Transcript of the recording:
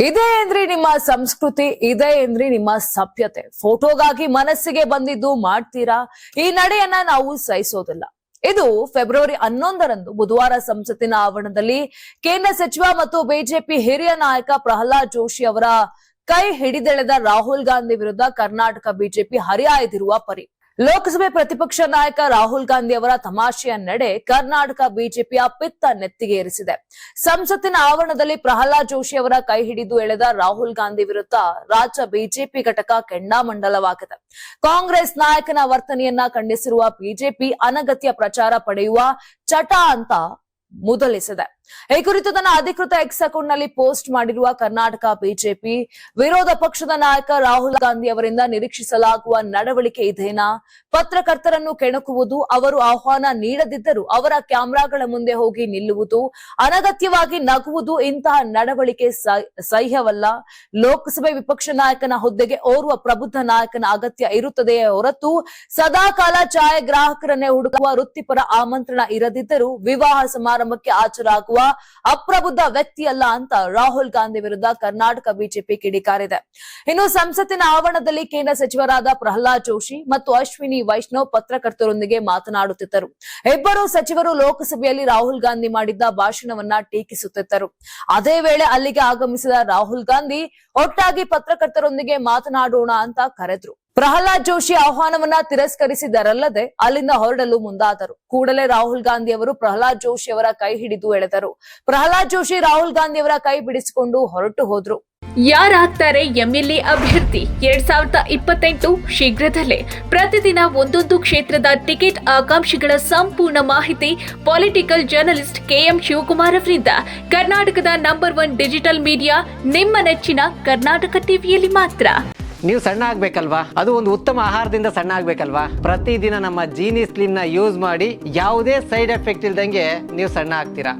ಇದೇ ಏನ್ರಿ ನಿಮ್ಮ ಸಂಸ್ಕೃತಿ, ಇದೇ ಏನ್ರಿ ನಿಮ್ಮ ಸಭ್ಯತೆ. ಫೋಟೋಗಾಗಿ ಮನಸ್ಸಿಗೆ ಬಂದಿದ್ದು ಮಾಡ್ತೀರಾ? ಈ ನಡೆಯನ್ನ ನಾವು ಸಹಿಸೋದಿಲ್ಲ. ಇದು ಫೆಬ್ರವರಿ 11ರಂದು ಬುಧವಾರ ಸಂಸತ್ತಿನ ಆವರಣದಲ್ಲಿ ಕೇಂದ್ರ ಸಚಿವ ಮತ್ತು ಬಿಜೆಪಿ ಹಿರಿಯ ನಾಯಕ ಪ್ರಹ್ಲಾದ್ ಜೋಶಿ ಅವರ ಕೈ ಹಿಡಿದೆಳೆದ ರಾಹುಲ್ ಗಾಂಧಿ ವಿರುದ್ಧ ಕರ್ನಾಟಕ ಬಿಜೆಪಿ ಹರಿಹಾಯ್ದಿರುವ ಪರಿ. ಲೋಕಸಭೆ ಪ್ರತಿಪಕ್ಷ ನಾಯಕ ರಾಹುಲ್ ಗಾಂಧಿ ಅವರ ತಮಾಷೆಯ ನಡೆ ಕರ್ನಾಟಕ ಬಿಜೆಪಿಯ ಪಿತ್ತ ನೆತ್ತಿಗೇರಿಸಿದೆ. ಸಂಸತ್ತಿನ ಆವರಣದಲ್ಲಿ ಪ್ರಹ್ಲಾದ್ ಜೋಶಿ ಅವರ ಕೈ ಹಿಡಿದು ಎಳೆದ ರಾಹುಲ್ ಗಾಂಧಿ ವಿರುದ್ಧ ರಾಜ್ಯ ಬಿಜೆಪಿ ಘಟಕ ಕೆಂಡಾಮಂಡಲವಾಗಿದೆ. ಕಾಂಗ್ರೆಸ್ ನಾಯಕನ ವರ್ತನೆಯನ್ನ ಖಂಡಿಸಿರುವ ಬಿಜೆಪಿ ಅನಗತ್ಯ ಪ್ರಚಾರ ಪಡೆಯುವ ಚಟ ಅಂತ ಮುದಲಿಸಿದೆ. ಈ ಕುರಿತು ತನ್ನ ಅಧಿಕೃತ ಎಕ್ಸ್ ಅಕೌಂಟ್ ನಲ್ಲಿ ಪೋಸ್ಟ್ ಮಾಡಿರುವ ಕರ್ನಾಟಕ ಬಿಜೆಪಿ, ವಿರೋಧ ಪಕ್ಷದ ನಾಯಕ ರಾಹುಲ್ ಗಾಂಧಿ ಅವರಿಂದ ನಿರೀಕ್ಷಿಸಲಾಗುವ ನಡವಳಿಕೆ ಇದೇನಾ? ಪತ್ರಕರ್ತರನ್ನು ಕೆಣಕುವುದು, ಅವರು ಆಹ್ವಾನ ನೀಡದಿದ್ದರೂ ಅವರ ಕ್ಯಾಮೆರಾಗಳ ಮುಂದೆ ಹೋಗಿ ನಿಲ್ಲುವುದು, ಅನಗತ್ಯವಾಗಿ ನಗುವುದು ಇಂತಹ ನಡವಳಿಕೆ ಸಹ್ಯವಲ್ಲ. ಲೋಕಸಭೆ ವಿಪಕ್ಷ ನಾಯಕನ ಹುದ್ದೆಗೆ ಓರ್ವ ಪ್ರಬುದ್ಧ ನಾಯಕನ ಅಗತ್ಯ ಇರುತ್ತದೆಯೇ ಹೊರತು ಸದಾಕಾಲ ಛಾಯಾಗ್ರಾಹಕರನ್ನೇ ಹುಡುಕುವ ವೃತ್ತಿಪರ ಆಮಂತ್ರಣ ಇರದಿದ್ದರೂ ವಿವಾಹ ಸಮಾರಂಭಕ್ಕೆ ಹಾಜರಾಗುವ ಅಪ್ರಬುದ್ಧ ವ್ಯಕ್ತಿಯಲ್ಲ ಅಂತ ರಾಹುಲ್ ಗಾಂಧಿ ವಿರುದ್ಧ ಕರ್ನಾಟಕ ಬಿಜೆಪಿ ಕಿಡಿಕಾರಿದೆ. ಇನ್ನು ಸಂಸತ್ತಿನ ಆವರಣದಲ್ಲಿ ಕೇಂದ್ರ ಸಚಿವರಾದ ಪ್ರಹ್ಲಾದ್ ಜೋಶಿ ಮತ್ತು ಅಶ್ವಿನಿ ವೈಷ್ಣವ್ ಪತ್ರಕರ್ತರೊಂದಿಗೆ ಮಾತನಾಡುತ್ತಿದ್ದರು. ಇಬ್ಬರು ಸಚಿವರು ಲೋಕಸಭೆಯಲ್ಲಿ ರಾಹುಲ್ ಗಾಂಧಿ ಮಾಡಿದ್ದ ಭಾಷಣವನ್ನ ಟೀಕಿಸುತ್ತಿದ್ದರು. ಅದೇ ವೇಳೆ ಅಲ್ಲಿಗೆ ಆಗಮಿಸಿದ ರಾಹುಲ್ ಗಾಂಧಿ ಒಟ್ಟಾಗಿ ಪತ್ರಕರ್ತರೊಂದಿಗೆ ಮಾತನಾಡೋಣ ಅಂತ ಕರೆದ್ರು. ಪ್ರಹ್ಲಾದ್ ಜೋಶಿ ಆಹ್ವಾನವನ್ನ ತಿರಸ್ಕರಿಸಿದರಲ್ಲದೆ ಅಲ್ಲಿಂದ ಹೊರಡಲು ಮುಂದಾದರು. ಕೂಡಲೇ ರಾಹುಲ್ ಗಾಂಧಿ ಅವರು ಪ್ರಹ್ಲಾದ್ ಜೋಶಿ ಅವರ ಕೈ ಹಿಡಿದು ಎಳೆದರು. ಪ್ರಹ್ಲಾದ್ ಜೋಶಿ ರಾಹುಲ್ ಗಾಂಧಿ ಅವರ ಕೈ ಬಿಡಿಸಿಕೊಂಡು ಹೊರಟು ಹೋದ್ರು. ಯಾರಾಗ್ತಾರೆ ಎಂಎಲ್ಎ ಅಭ್ಯರ್ಥಿ 2028 ಶೀಘ್ರದಲ್ಲೇ. ಪ್ರತಿದಿನ ಒಂದೊಂದು ಕ್ಷೇತ್ರದ ಟಿಕೆಟ್ ಆಕಾಂಕ್ಷಿಗಳ ಸಂಪೂರ್ಣ ಮಾಹಿತಿ ಪೊಲಿಟಿಕಲ್ ಜರ್ನಲಿಸ್ಟ್ ಕೆಎಂ ಶಿವಕುಮಾರ್ ಅವರಿಂದ. ಕರ್ನಾಟಕದ ನಂಬರ್ 1 ಡಿಜಿಟಲ್ ಮೀಡಿಯಾ ನಿಮ್ಮ ನೆಚ್ಚಿನ ಕರ್ನಾಟಕ ಟಿವಿಯಲ್ಲಿ ಮಾತ್ರ. ನೀವು ಸಣ್ಣ ಆಗ್ಬೇಕಲ್ವಾ? ಅದು ಒಂದು ಉತ್ತಮ ಆಹಾರದಿಂದ ಸಣ್ಣ ಆಗ್ಬೇಕಲ್ವಾ? ಪ್ರತಿದಿನ ನಮ್ಮ ಜೀನಿ ಸ್ಲಿಮ್ ನ ಯೂಸ್ ಮಾಡಿ ಯಾವುದೇ ಸೈಡ್ ಎಫೆಕ್ಟ್ ಇಲ್ದಂಗೆ ನೀವು ಸಣ್ಣ ಆಗ್ತೀರಾ.